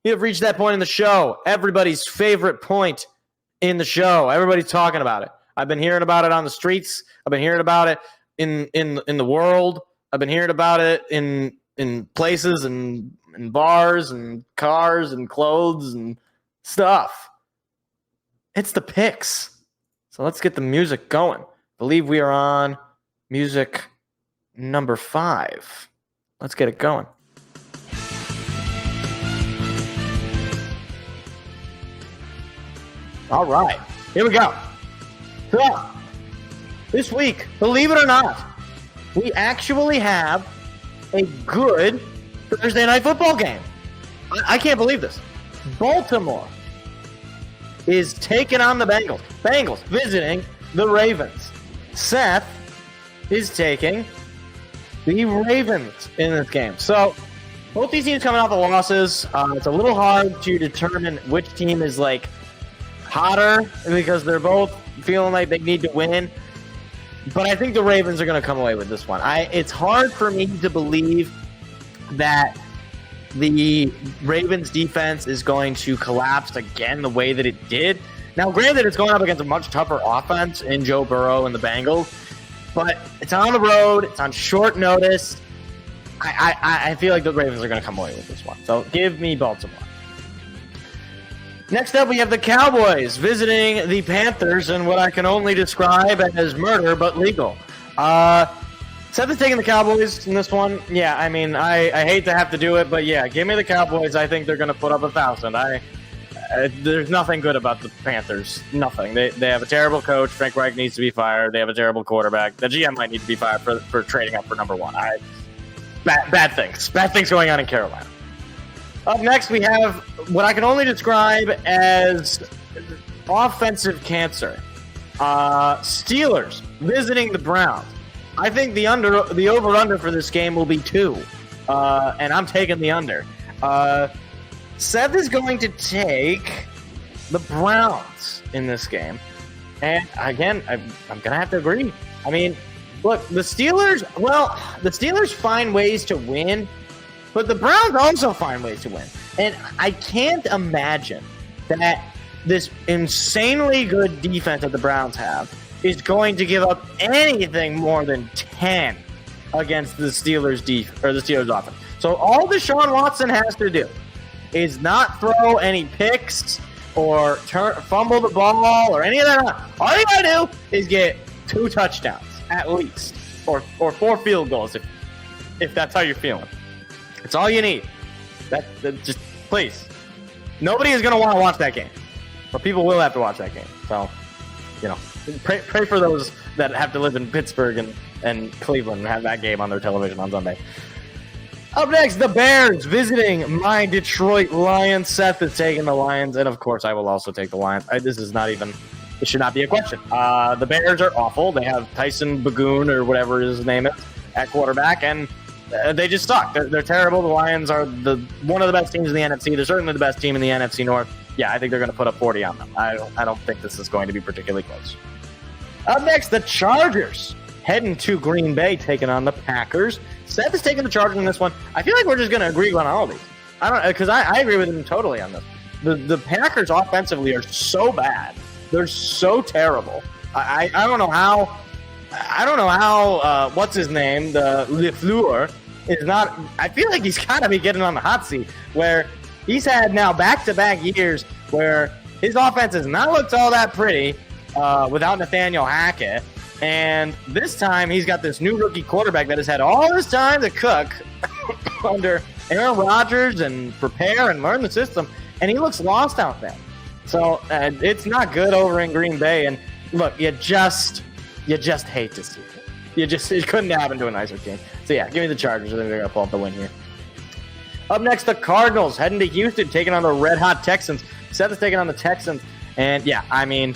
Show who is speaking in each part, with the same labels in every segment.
Speaker 1: We have reached that point in the show. Everybody's favorite point in the show. Everybody's talking about it. I've been hearing about it on the streets. I've been hearing about it in the world. I've been hearing about it in places and in bars and cars and clothes and stuff. It's the picks. So let's get the music going. I believe we are on music number 5. Let's get it going. All right, here we go. So, this week, believe it or not, we actually have a good Thursday night football game. I can't believe this. Baltimore is taking on the Bengals. Bengals visiting the Ravens. Seth is taking the Ravens in this game. So, both these teams coming off the losses. It's a little hard to determine which team is like hotter because they're both feeling like they need to win. But I think the Ravens are going to come away with this one. It's hard for me to believe that the Ravens defense is going to collapse again the way that it did. Now, granted, it's going up against a much tougher offense in Joe Burrow and the Bengals, but it's on the road. It's on short notice. I feel like the Ravens are going to come away with this one. So give me Baltimore. Next up, we have the Cowboys visiting the Panthers in what I can only describe as murder, but legal. Seth is taking the Cowboys in this one. Yeah, I mean, I hate to have to do it, but yeah, give me the Cowboys. I think they're going to put up 1,000. There's nothing good about the Panthers. Nothing. They have a terrible coach. Frank Reich needs to be fired. They have a terrible quarterback. The GM might need to be fired for trading up for number 1. Bad things. Bad things going on in Carolina. Up next, we have what I can only describe as offensive cancer. Steelers visiting the Browns. I think the over-under for this game will be 2, and I'm taking the under. Seth is going to take the Browns in this game, and again, I'm going to have to agree. I mean, look, the Steelers find ways to win, but the Browns also find ways to win. And I can't imagine that this insanely good defense that the Browns have is going to give up anything more than 10 against the Steelers offense. So all Deshaun Watson has to do is not throw any picks or fumble the ball or any of that. All you gotta do is get 2 touchdowns at least, or 4 field goals if that's how you're feeling. That's all you need. That just please. Nobody is going to want to watch that game, but people will have to watch that game. So, pray for those that have to live in Pittsburgh and Cleveland and have that game on their television on Sunday. Up next, the Bears visiting my Detroit Lions. Seth is taking the Lions, and of course, I will also take the Lions. It should not be a question. The Bears are awful. They have Tyson Bagoon or whatever his name is at quarterback, and they just suck. They're terrible. The Lions are one of the best teams in the NFC. They're certainly the best team in the NFC North. Yeah, I think they're going to put up 40 on them. I don't think this is going to be particularly close. Up next, the Chargers heading to Green Bay, taking on the Packers. Seth is taking the Chargers in this one. I feel like we're just going to agree on all of these. I agree with him totally on this. The Packers offensively are so bad. They're so terrible. I don't know how. What's his name? The LeFleur is not. I feel like he's got to be getting on the hot seat where he's had now back-to-back years where his offense has not looked all that pretty without Nathaniel Hackett. And this time he's got this new rookie quarterback that has had all this time to cook under Aaron Rodgers and prepare and learn the system. And he looks lost out there. So it's not good over in Green Bay. And look, you just hate to see it. It couldn't happen to a nicer team. So yeah, give me the Chargers. I think they're going to pull up the win here. Up next, the Cardinals heading to Houston, taking on the Red Hot Texans. Seth is taking on the Texans. And yeah, I mean,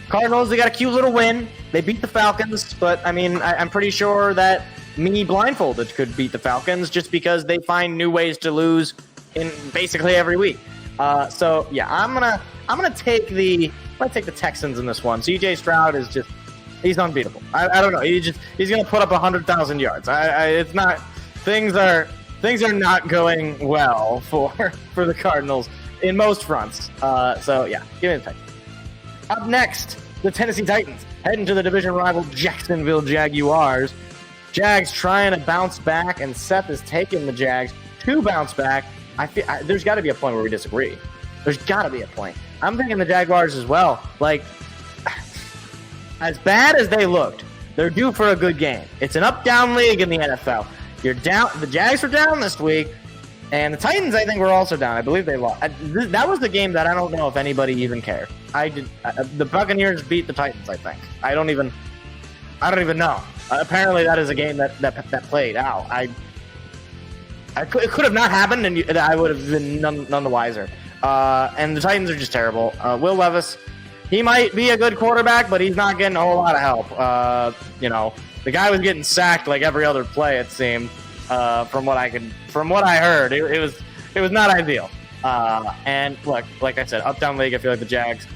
Speaker 1: Cardinals, they got a cute little win. They beat the Falcons, but I mean, I'm pretty sure that me blindfolded could beat the Falcons just because they find new ways to lose in basically every week. So yeah, I'm gonna take the Texans in this one. CJ Stroud is he's unbeatable. I don't know. He's gonna put up 100,000 yards. It's not. Things things are not going well for the Cardinals in most fronts. So yeah, give me the Titans. Up next, the Tennessee Titans heading to the division rival Jacksonville Jaguars. Jags trying to bounce back, and Seth is taking the Jags to bounce back. There's got to be a point where we disagree. There's got to be a point. I'm thinking the Jaguars as well. Like, as bad as they looked, they're due for a good game. It's an up-down league in the NFL. You're down. The Jags were down this week, and the Titans, I think, were also down. I believe they lost. That was the game that I don't know if anybody even cared. The Buccaneers beat the Titans, I think. I don't even know. Apparently, that is a game that played out. It could have not happened, and I would have been none the wiser. And the Titans are just terrible. Will Levis, he might be a good quarterback, but he's not getting a whole lot of help. The guy was getting sacked like every other play, it seemed. From what I heard, it was not ideal. And look, like I said, up-down league, I feel like the Jags,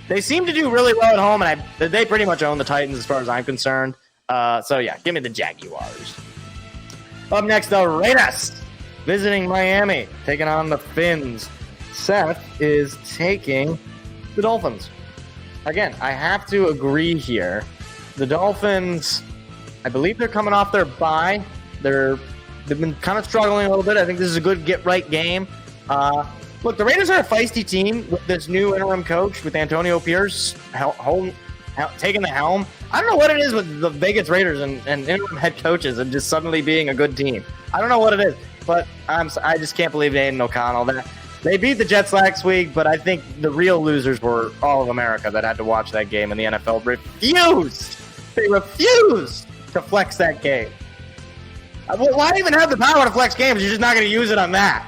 Speaker 1: they seem to do really well at home, and they pretty much own the Titans as far as I'm concerned. So yeah, give me the Jaguars. Up next, the Raiders visiting Miami, taking on the Fins. Seth is taking the Dolphins. Again, I have to agree here. The Dolphins, I believe they're coming off their bye. They've been kind of struggling a little bit. I think this is a good get-right game. Look, the Raiders are a feisty team with this new interim coach, with Antonio Pierce taking the helm. I don't know what it is with the Vegas Raiders and interim head coaches and just suddenly being a good team. I don't know what it is, but I just can't believe Aiden O'Connell. They beat the Jets last week, but I think the real losers were all of America that had to watch that game, and the NFL refused. They refused to flex that game. Why even have the power to flex games? You're just not going to use it on that.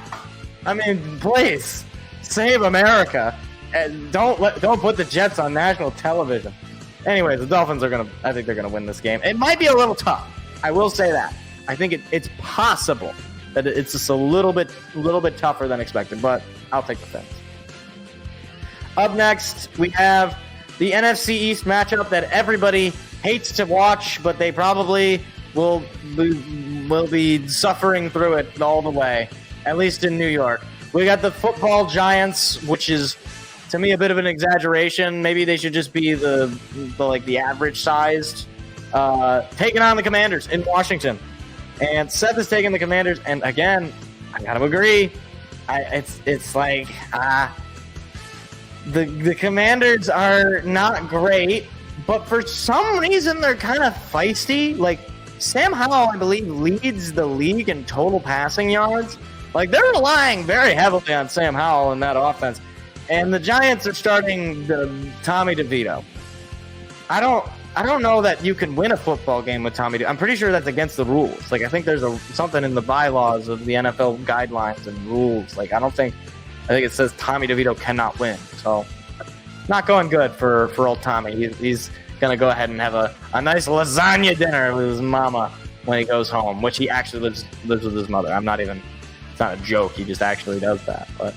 Speaker 1: I mean, please save America and don't put the Jets on national television. Anyway, the Dolphins I think they're gonna win this game. It might be a little tough. I will say that. I think it's possible that it's just a little bit tougher than expected, but I'll take the Fins. Up next, we have the NFC East matchup that everybody hates to watch, but they probably will be suffering through it all the way, at least in New York. We got the football giants, which is, to me, a bit of an exaggeration. Maybe they should just be the average sized, taking on the Commanders in Washington. And Seth is taking the Commanders, and again, I gotta agree. It's like the Commanders are not great, but for some reason they're kind of feisty. Like, Sam Howell, I believe, leads the league in total passing yards. Like, they're relying very heavily on Sam Howell in that offense. And the Giants are starting Tommy DeVito. I don't know that you can win a football game with Tommy DeVito. I'm pretty sure that's against the rules. Like, I think there's something in the bylaws of the NFL guidelines and rules. Like, I think it says Tommy DeVito cannot win. So, not going good for old Tommy. He's going to go ahead and have a nice lasagna dinner with his mama when he goes home, which he actually lives with his mother. It's not a joke. He just actually does that. But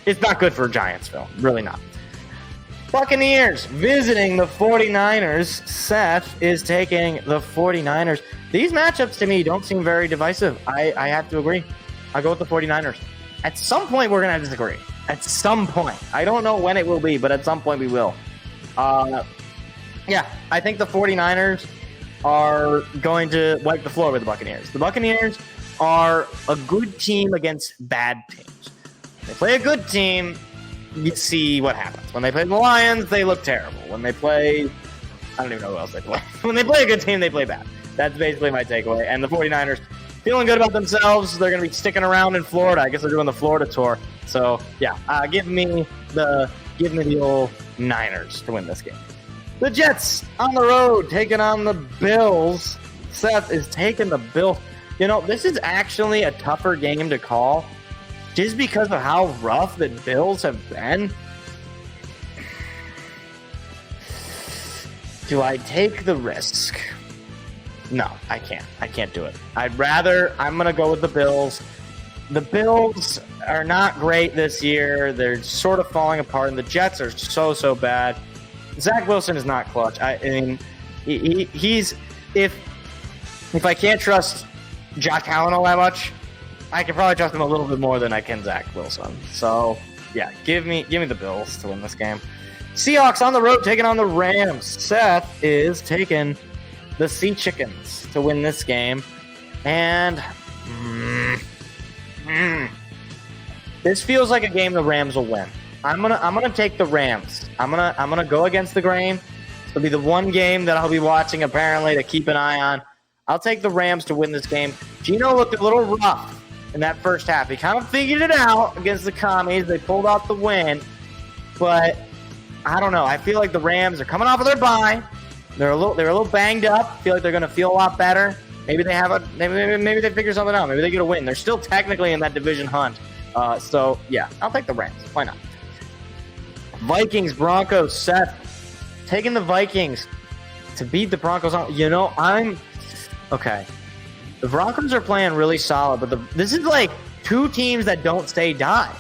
Speaker 1: it's not good for Giantsville. Really not. Buccaneers visiting the 49ers. Seth is taking the 49ers. These matchups to me don't seem very divisive. I have to agree. I go with the 49ers. At some point, we're going to disagree. At some point. I don't know when it will be, but at some point we will. Yeah, I think the 49ers are going to wipe the floor with the Buccaneers. The Buccaneers are a good team against bad teams. They play a good team, you see what happens. When they play the Lions, they look terrible. When they play, I don't even know who else they play. When they play a good team, they play bad. That's basically my takeaway. And the 49ers, feeling good about themselves. They're going to be sticking around in Florida. I guess they're doing the Florida tour. So, yeah, give me the old Niners to win this game. The Jets on the road taking on the Bills. Seth is taking the Bills. You know, this is actually a tougher game to call just because of how rough the Bills have been. Do I take the risk? No, I can't. I can't do it. I'm going to go with the Bills. The Bills are not great this year. They're sort of falling apart, and the Jets are so bad. Zach Wilson is not clutch. I mean, he's if I can't trust Josh Allen all that much, I can probably trust him a little bit more than I can Zach Wilson. So, yeah, give me the Bills to win this game. Seahawks on the road taking on the Rams. Seth is taking the Sea Chickens to win this game. And this feels like a game the Rams will win. I'm gonna take the Rams. I'm gonna go against the grain. It'll be the one game that I'll be watching apparently to keep an eye on. I'll take the Rams to win this game. Gino looked a little rough in that first half. He kind of figured it out against the Commies. They pulled out the win, but I don't know. I feel like the Rams are coming off of their bye. They're a little banged up. I feel like they're going to feel a lot better. Maybe they maybe they figure something out. Maybe they get a win. They're still technically in that division hunt. So yeah, I'll take the Rams. Why not? Vikings, Broncos. Seth taking the Vikings to beat the Broncos. I'm okay. The Broncos are playing really solid, but this is like two teams that don't stay die.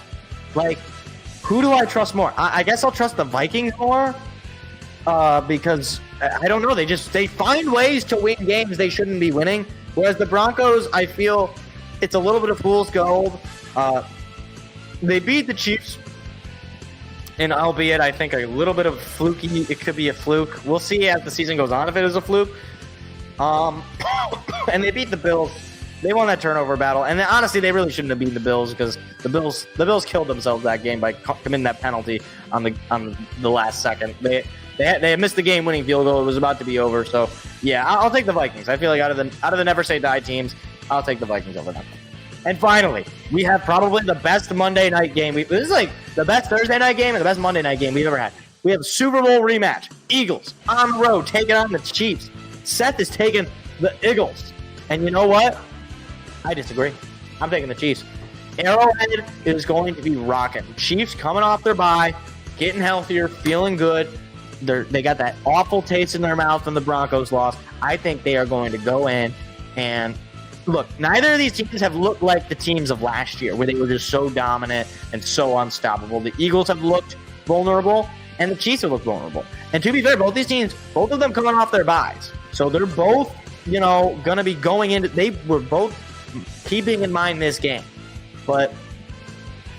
Speaker 1: Like, who do I trust more? I guess I'll trust the Vikings more because I don't know. They find ways to win games they shouldn't be winning. Whereas the Broncos, I feel it's a little bit of fool's gold. They beat the Chiefs, and albeit I think a little bit of fluky. It could be a fluke. We'll see as the season goes on if it is a fluke. And they beat the Bills. They won that turnover battle, and honestly, they really shouldn't have beaten the Bills because the Bills killed themselves that game by committing that penalty on the last second. They had missed the game-winning field goal. It was about to be over. So yeah, I'll take the Vikings. I feel like out of the never say die teams, I'll take the Vikings over them. And finally, we have probably the best Monday night game. This is like the best Thursday night game and the best Monday night game we've ever had. We have a Super Bowl rematch. Eagles on the road taking on the Chiefs. Seth is taking the Eagles. And you know what? I disagree. I'm taking the Chiefs. Arrowhead is going to be rocking. Chiefs coming off their bye, getting healthier, feeling good. They got that awful taste in their mouth from the Broncos loss. I think they are going to go in and look. Neither of these teams have looked like the teams of last year where they were just so dominant and so unstoppable. The Eagles have looked vulnerable, and the Chiefs have looked vulnerable. And to be fair, both these teams, both of them coming off their byes. So they're both, going to be going into – they were both keeping in mind this game. But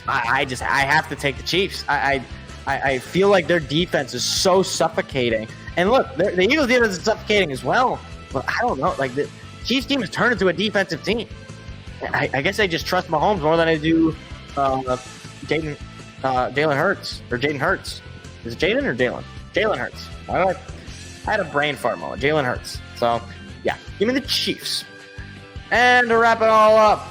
Speaker 1: I have to take the Chiefs. I feel like their defense is so suffocating. And look, the Eagles' defense is suffocating as well. But I don't know. Like, the Chiefs team has turned into a defensive team. I guess I just trust Mahomes more than I do Jalen Hurts or Jaden Hurts. Is it Jaden or Jalen? Jalen Hurts. I had a brain fart moment. Jalen Hurts. So, yeah, give me the Chiefs. And to wrap it all up,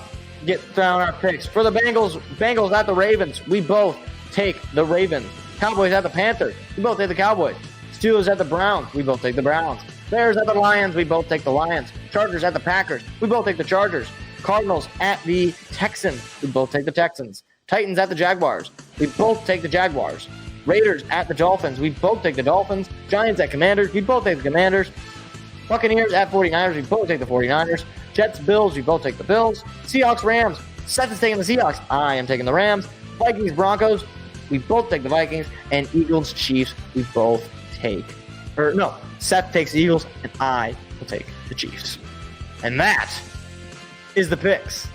Speaker 1: get down our picks. For the Bengals at the Ravens, we both take the Ravens. Cowboys at the Panthers, we both take the Cowboys. Steelers at the Browns, we both take the Browns. Bears at the Lions, we both take the Lions. Chargers at the Packers, we both take the Chargers. Cardinals at the Texans, we both take the Texans. Titans at the Jaguars, we both take the Jaguars. Raiders at the Dolphins, we both take the Dolphins. Giants at Commanders, we both take the Commanders. Buccaneers at 49ers, we both take the 49ers. Jets, Bills, we both take the Bills. Seahawks, Rams, Seth is taking the Seahawks. I am taking the Rams. Vikings, Broncos, we both take the Vikings. And Eagles, Chiefs, we both take. Seth takes the Eagles, and I will take the Chiefs. And that is the picks.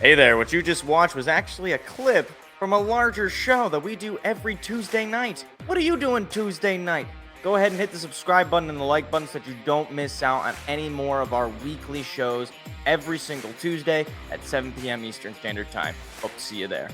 Speaker 1: Hey there, what you just watched was actually a clip from a larger show that we do every Tuesday night. What are you doing Tuesday night? Go ahead and hit the subscribe button and the like button so that you don't miss out on any more of our weekly shows every single Tuesday at 7 p.m. Eastern Standard Time. Hope to see you there.